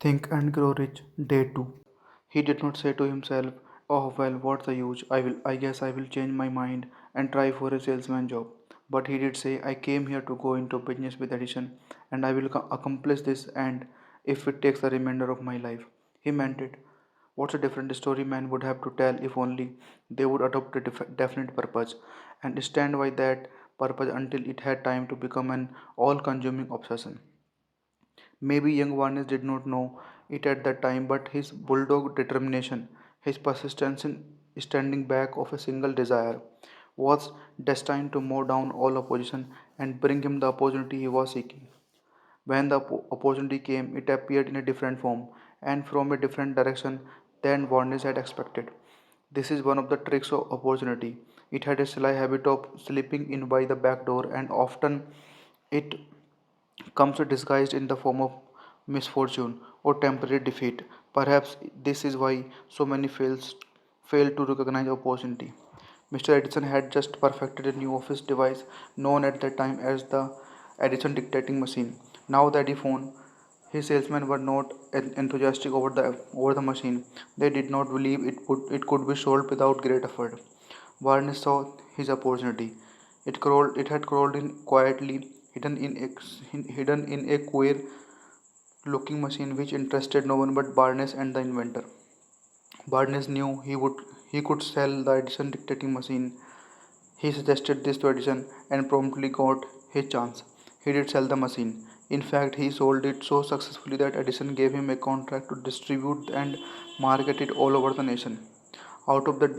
Think and Grow Rich, Day 2. He did not say to himself, "Oh, well, what's the use? I will change my mind and try for a salesman job." But he did say, "I came here to go into business with addition and I will accomplish this, and if it takes the remainder of my life." He meant it. What's a different story man would have to tell if only they would adopt a definite purpose and stand by that purpose until it had time to become an all consuming obsession. Maybe young Varnes did not know it at that time, but his bulldog determination, his persistence in standing back of a single desire, was destined to mow down all opposition and bring him the opportunity he was seeking. When the opportunity came, it appeared in a different form and from a different direction than Varnes had expected. This is one of the tricks of opportunity. It had a sly habit of slipping in by the back door, and often it comes disguised in the form of misfortune or temporary defeat. Perhaps this is why so many fail to recognize opportunity. Mr. Edison had just perfected a new office device known at that time as the Edison dictating machine. Now the Ediphone, his salesmen were not enthusiastic over the machine. They did not believe it could be sold without great effort. Barnes saw his opportunity. It had crawled in quietly, hidden in a queer looking machine which interested no one but Barnes and the inventor. Barnes knew he could sell the Edison dictating machine. He suggested this to Edison and promptly got his chance. He did sell the machine. In fact, he sold it so successfully that Edison gave him a contract to distribute and market it all over the nation. Out of that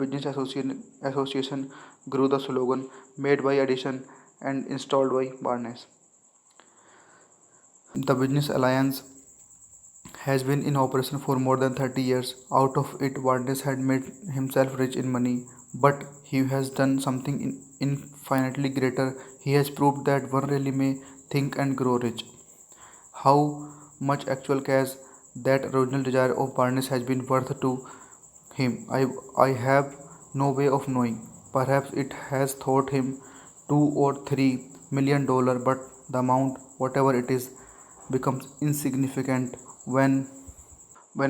association grew the slogan made by Edison and installed by Barnes. The business alliance has been in operation for more than 30 years. Out of it, Barnes had made himself rich in money, but he has done something infinitely greater. He has proved that one really may think and grow rich. How much actual cash that original desire of Barnes has been worth to him, I have no way of knowing. Perhaps it has taught him $2 or $3 million, but the amount, whatever it is, becomes insignificant when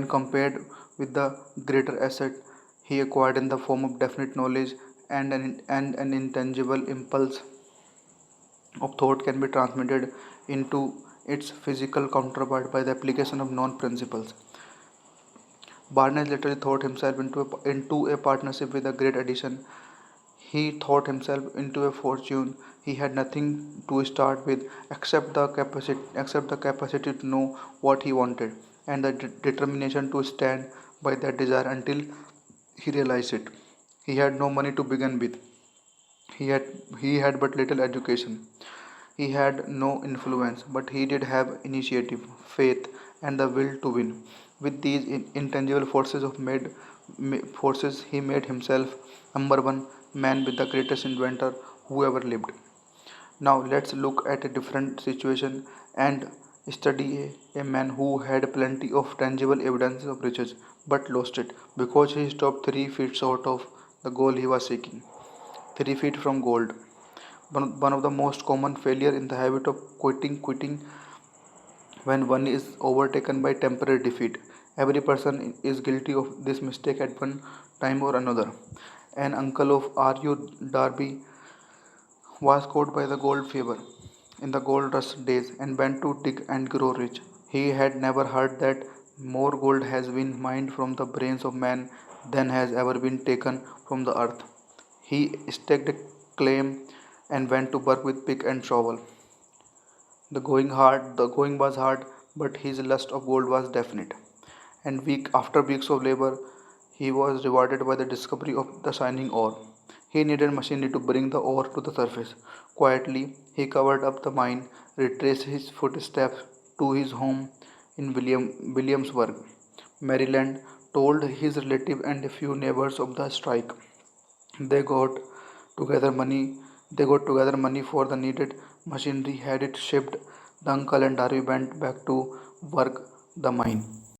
compared with the greater asset he acquired in the form of definite knowledge and an intangible impulse of thought can be transmitted into its physical counterpart by the application of known principles. Barnes literally thought himself into a partnership with a great addition. He thought himself into a fortune. He had nothing to start with except the capacity to know what he wanted and the determination to stand by that desire until he realized it. He had no money to begin with. He had he had but little education. He had no influence, but he did have initiative, faith, and the will to win. With these intangible forces, he made himself number one man with the greatest inventor who ever lived. Now let's look at a different situation and study a man who had plenty of tangible evidence of riches but lost it because he stopped 3 feet short of the goal he was seeking. 3 feet from gold. One of the most common failure in the habit of quitting when one is overtaken by temporary defeat. Every person is guilty of this mistake at one time or another. An uncle of R.U. Darby was caught by the gold fever in the gold rush days and went to dig and grow rich. He had never heard that more gold has been mined from the brains of man than has ever been taken from the earth. He staked a claim and went to work with pick and shovel. The going was hard, but his lust of gold was definite. And after weeks of labor, he was rewarded by the discovery of the shining ore. He needed machinery to bring the ore to the surface. Quietly, he covered up the mine, retraced his footsteps to his home in Williamsburg, Maryland, told his relative and a few neighbors of the strike. They got together money. They got together money for the needed machinery. Had it shipped, the uncle and Darby went back to work the mine.